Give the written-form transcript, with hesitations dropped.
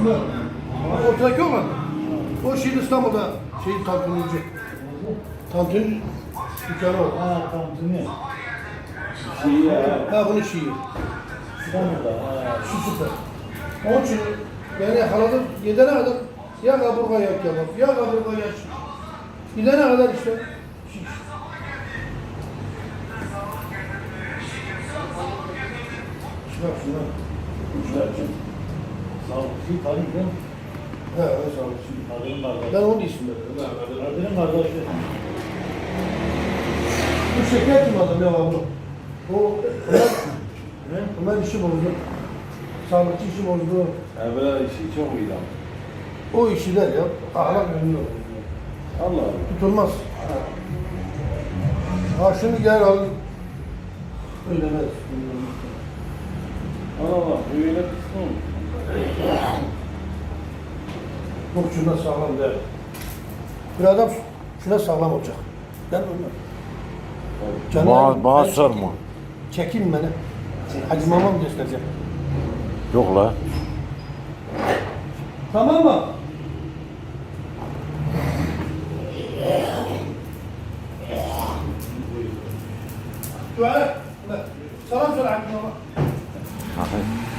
Bunlar. Ortadaki o mu? O şimdi İstanbul'da tantuncu. Tantuni dükkanı o. Ha tantuni. Şii ya. Ha bunun şeyi. İstanbul'da. Ha. Şu süper. Onun için beni yakaladım. Yedene kadar ya kaburga ya kebap, ya kaburga ya şiş. Gidene kadar işte şiş. Şuna şuna. Müştercim. Sağlıkçı tabii değil mi? He öyle sağ ol. Kadının kardeşi. Ben onun isim veriyorum. Kadının kardeşi. Bu şeker kim adam ya bu? O Ne? Ömer işi bozdu. Sağlıkçı işi bozdu. Evvela işi çok iyiydi ama. O işçiler ya. Ahlak ünlü. Allah Allah. Tutulmaz. Ha şimdi gel alın. Ödemez. Allah Allah. Böyle kısmı mı? Yok şuna sağlam der. Bir adam şuna sağlam olacak. Ben bilmem. Bana sorma. Çekin beni. Hacı mamam göstereceğim. Yok la. Tamam mı? Dua et. Selam söyle Hacı mama. Aferin.